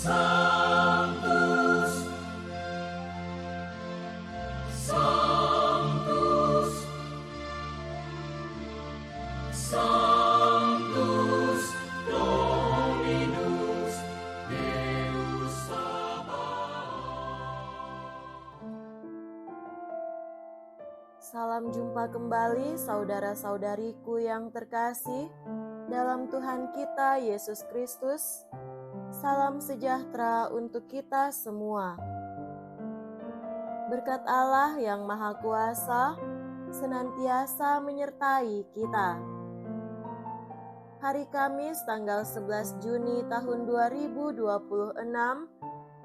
Sanctus, Sanctus, Sanctus Dominus Deus Sabaoth. Salam jumpa kembali saudara-saudariku yang terkasih dalam Tuhan kita Yesus Kristus. Salam sejahtera untuk kita semua. Berkat Allah yang Maha Kuasa senantiasa menyertai kita. Hari Kamis tanggal 11 Juni tahun 2026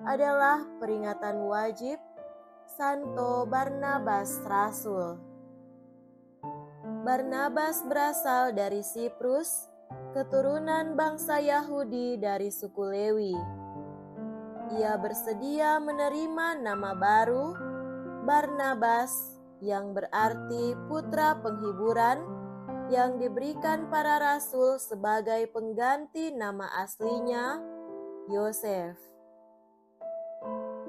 adalah peringatan wajib Santo Barnabas Rasul. Barnabas berasal dari Siprus, keturunan bangsa Yahudi dari suku Lewi. Ia bersedia menerima nama baru, Barnabas, yang berarti putra penghiburan, yang diberikan para rasul sebagai pengganti nama aslinya, Yosef.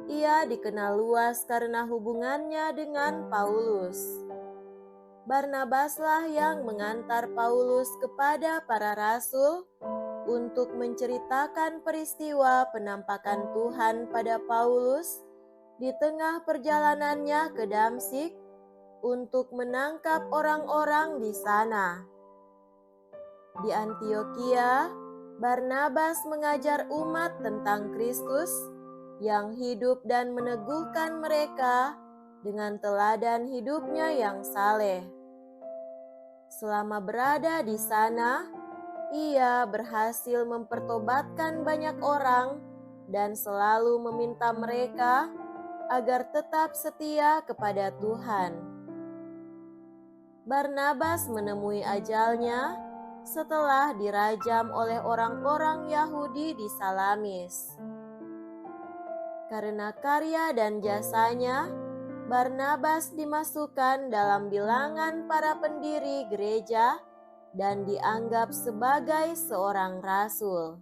Ia dikenal luas karena hubungannya dengan Paulus. Barnabaslah yang mengantar Paulus kepada para rasul untuk menceritakan peristiwa penampakan Tuhan pada Paulus di tengah perjalanannya ke Damsyik untuk menangkap orang-orang di sana. Di Antiokhia, Barnabas mengajar umat tentang Kristus yang hidup dan meneguhkan mereka dengan teladan hidupnya yang saleh. Selama berada di sana, ia berhasil mempertobatkan banyak orang dan selalu meminta mereka agar tetap setia kepada Tuhan. Barnabas menemui ajalnya setelah dirajam oleh orang-orang Yahudi di Salamis. Karena karya dan jasanya, Barnabas dimasukkan dalam bilangan para pendiri gereja dan dianggap sebagai seorang rasul.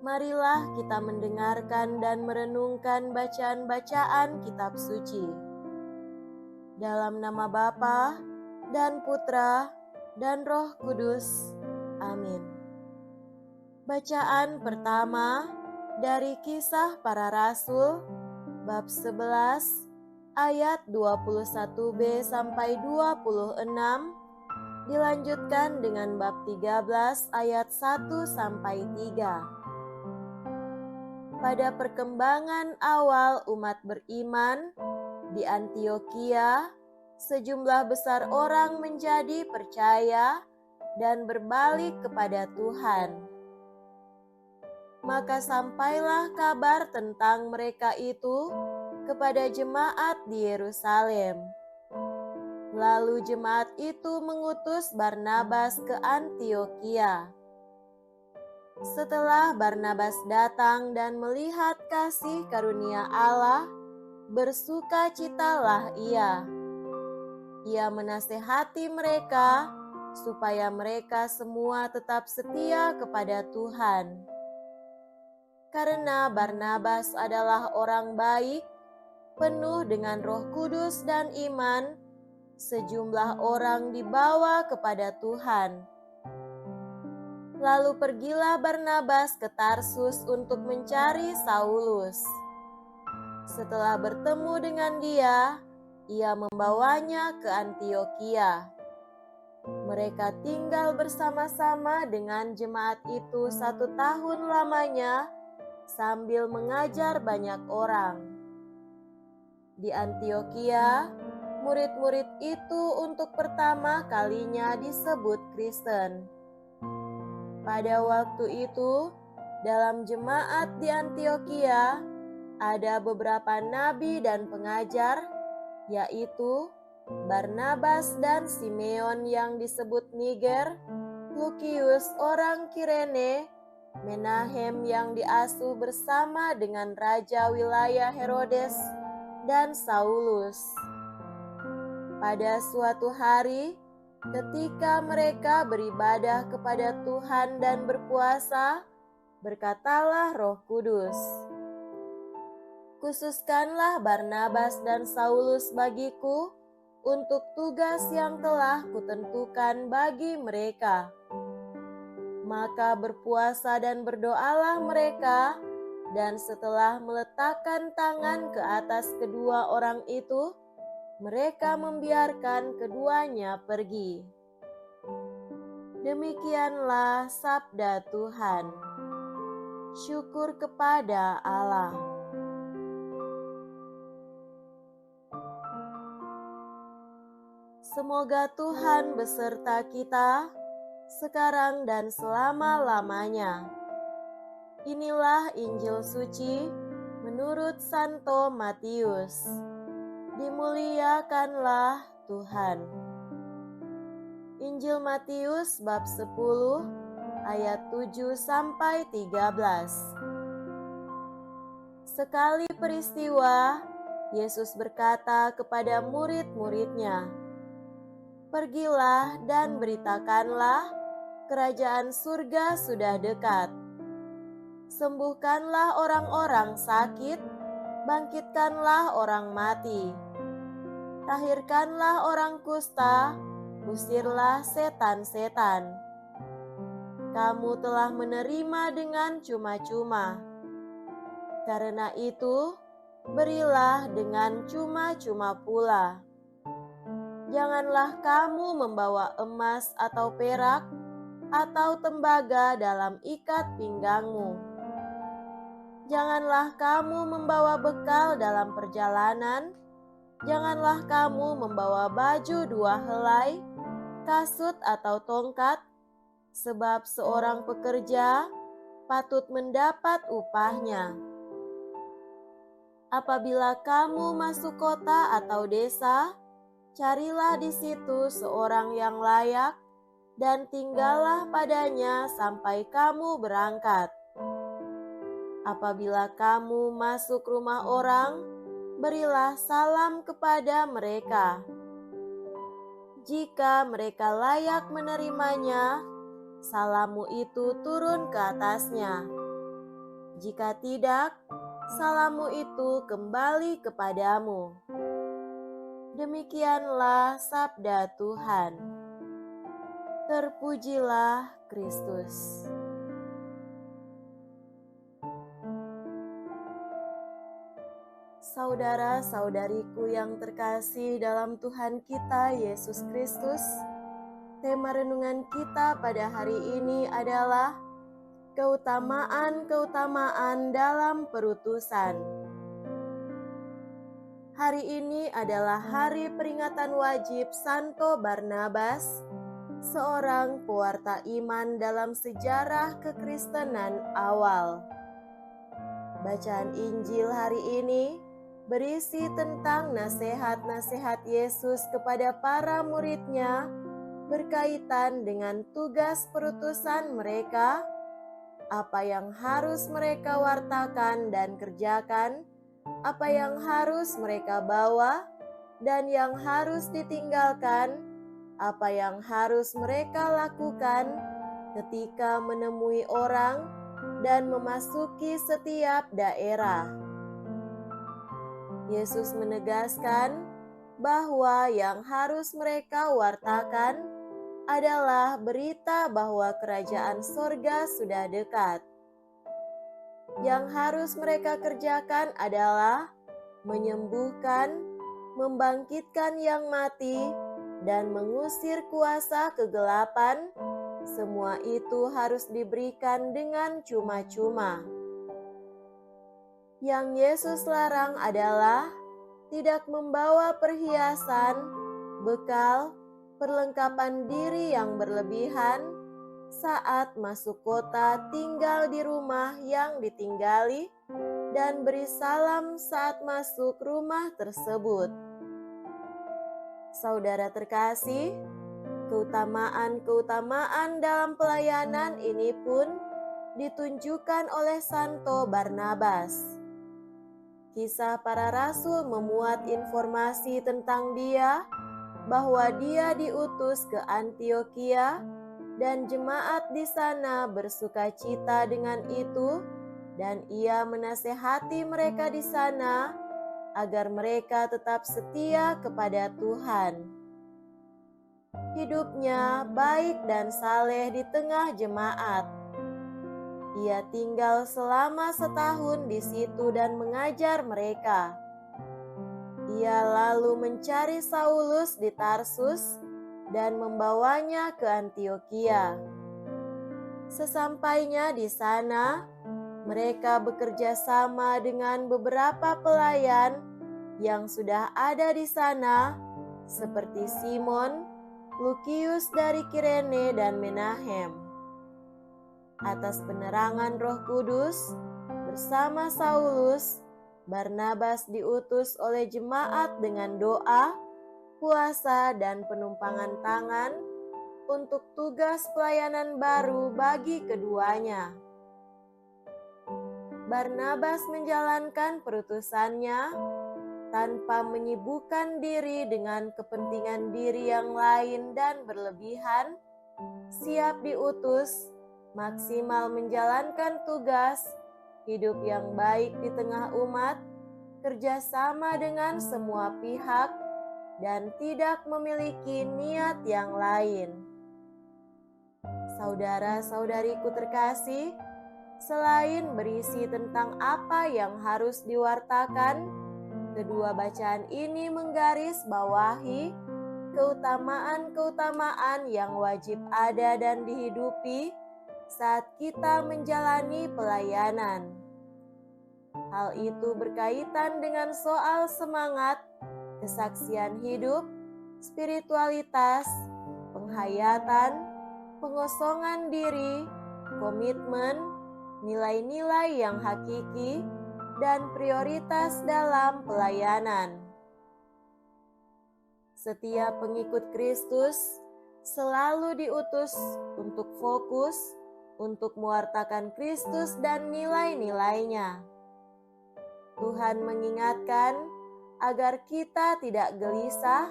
Marilah kita mendengarkan dan merenungkan bacaan-bacaan kitab suci. Dalam nama Bapa dan Putra dan Roh Kudus. Amin. Bacaan pertama dari Kisah Para Rasul, bab 11, ayat 21b sampai 26, dilanjutkan dengan bab 13 ayat 1 sampai 3. Pada perkembangan awal umat beriman di Antiokhia, sejumlah besar orang menjadi percaya dan berbalik kepada Tuhan. Maka sampailah kabar tentang mereka itu kepada jemaat di Yerusalem. Lalu jemaat itu mengutus Barnabas ke Antiokhia. Setelah Barnabas datang dan melihat kasih karunia Allah, bersukacitalah ia. Ia menasehati mereka supaya mereka semua tetap setia kepada Tuhan. Karena Barnabas adalah orang baik, penuh dengan Roh Kudus dan iman, sejumlah orang dibawa kepada Tuhan. Lalu pergilah Barnabas ke Tarsus untuk mencari Saulus. Setelah bertemu dengan dia, ia membawanya ke Antiokhia. Mereka tinggal bersama-sama dengan jemaat itu 1 tahun lamanya sambil mengajar banyak orang. Di Antiokhia, murid-murid itu untuk pertama kalinya disebut Kristen. Pada waktu itu, dalam jemaat di Antiokhia ada beberapa nabi dan pengajar, yaitu Barnabas dan Simeon yang disebut Niger, Lukius orang Kirene, Menahem yang diasuh bersama dengan raja wilayah Herodes, dan Saulus. Pada suatu hari, Ketika mereka beribadah kepada Tuhan dan berpuasa, berkatalah Roh Kudus, "Khususkanlah Barnabas dan Saulus bagiku untuk tugas yang telah kutentukan bagi mereka." Maka berpuasa dan berdoalah mereka, dan setelah meletakkan tangan ke atas kedua orang itu, mereka membiarkan keduanya pergi. Demikianlah sabda Tuhan. Syukur kepada Allah. Semoga Tuhan beserta kita, sekarang dan selama-lamanya. Inilah Injil suci menurut Santo Matius. Dimuliakanlah Tuhan. Injil Matius bab 10 ayat 7-13. Sekali peristiwa, Yesus berkata kepada murid-muridnya, "Pergilah dan beritakanlah, kerajaan surga sudah dekat. Sembuhkanlah orang-orang sakit, bangkitkanlah orang mati. Tahirkanlah orang kusta, usirlah setan-setan. Kamu telah menerima dengan cuma-cuma. Karena itu, berilah dengan cuma-cuma pula. Janganlah kamu membawa emas atau perak atau tembaga dalam ikat pinggangmu. Janganlah kamu membawa bekal dalam perjalanan. Janganlah kamu membawa baju 2 helai, kasut atau tongkat, sebab seorang pekerja patut mendapat upahnya. Apabila kamu masuk kota atau desa, carilah di situ seorang yang layak dan tinggallah padanya sampai kamu berangkat. Apabila kamu masuk rumah orang, berilah salam kepada mereka. Jika mereka layak menerimanya, salammu itu turun ke atasnya. Jika tidak, salammu itu kembali kepadamu." Demikianlah sabda Tuhan. Terpujilah Kristus. Saudara-saudariku yang terkasih dalam Tuhan kita Yesus Kristus, tema renungan kita pada hari ini adalah keutamaan-keutamaan dalam perutusan. Hari ini adalah hari peringatan wajib Santo Barnabas, seorang pewarta iman dalam sejarah kekristenan awal. Bacaan Injil hari ini berisi tentang nasihat-nasihat Yesus kepada para murid-Nya berkaitan dengan tugas perutusan mereka, apa yang harus mereka wartakan dan kerjakan, apa yang harus mereka bawa dan yang harus ditinggalkan, apa yang harus mereka lakukan ketika menemui orang dan memasuki setiap daerah. Yesus menegaskan bahwa yang harus mereka wartakan adalah berita bahwa kerajaan sorga sudah dekat. Yang harus mereka kerjakan adalah menyembuhkan, membangkitkan yang mati, dan mengusir kuasa kegelapan. Semua itu harus diberikan dengan cuma-cuma. Yang Yesus larang adalah tidak membawa perhiasan, bekal, perlengkapan diri yang berlebihan saat masuk kota, tinggal di rumah yang ditinggali, dan beri salam saat masuk rumah tersebut. Saudara terkasih, keutamaan-keutamaan dalam pelayanan ini pun ditunjukkan oleh Santo Barnabas. Kisah para rasul memuat informasi tentang dia bahwa dia diutus ke Antiokhia, dan jemaat di sana bersukacita dengan itu, dan ia menasehati mereka di sana agar mereka tetap setia kepada Tuhan. Hidupnya baik dan saleh di tengah jemaat. Ia tinggal selama setahun di situ dan mengajar mereka. Ia lalu mencari Saulus di Tarsus dan membawanya ke Antiokhia. Sesampainya di sana, mereka bekerja sama dengan beberapa pelayan yang sudah ada di sana, seperti Simon, Lukius dari Kirene, dan Menahem. Atas penerangan Roh Kudus, bersama Saulus, Barnabas diutus oleh jemaat dengan doa, puasa, dan penumpangan tangan untuk tugas pelayanan baru bagi keduanya. Barnabas menjalankan perutusannya tanpa menyibukkan diri dengan kepentingan diri yang lain dan berlebihan, siap diutus, maksimal menjalankan tugas, hidup yang baik di tengah umat, kerjasama dengan semua pihak, dan tidak memiliki niat yang lain. Saudara-saudariku terkasih, selain berisi tentang apa yang harus diwartakan, kedua bacaan ini menggarisbawahi keutamaan-keutamaan yang wajib ada dan dihidupi saat kita menjalani pelayanan. Hal itu berkaitan dengan soal semangat, kesaksian hidup, spiritualitas, penghayatan, pengosongan diri, komitmen, nilai-nilai yang hakiki, dan prioritas dalam pelayanan. Setiap pengikut Kristus selalu diutus untuk fokus untuk mewartakan Kristus dan nilai-nilainya. Tuhan mengingatkan agar kita tidak gelisah,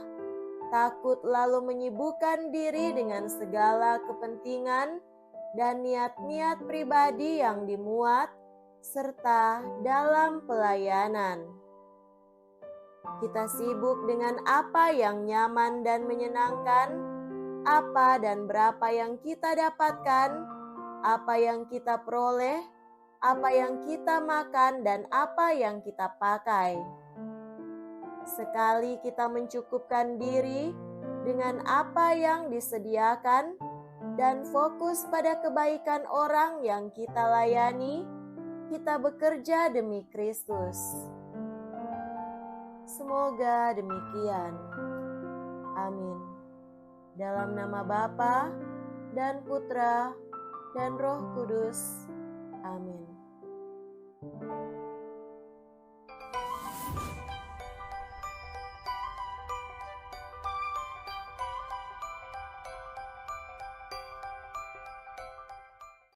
takut lalu menyibukkan diri dengan segala kepentingan dan niat-niat pribadi yang dimuat, serta dalam pelayanan. Kita sibuk dengan apa yang nyaman dan menyenangkan, apa dan berapa yang kita dapatkan, apa yang kita peroleh, apa yang kita makan, dan apa yang kita pakai. Sekali kita mencukupkan diri dengan apa yang disediakan dan fokus pada kebaikan orang yang kita layani, kita bekerja demi Kristus. Semoga demikian. Amin. Dalam nama Bapa dan Putra dan Roh Kudus. Amin.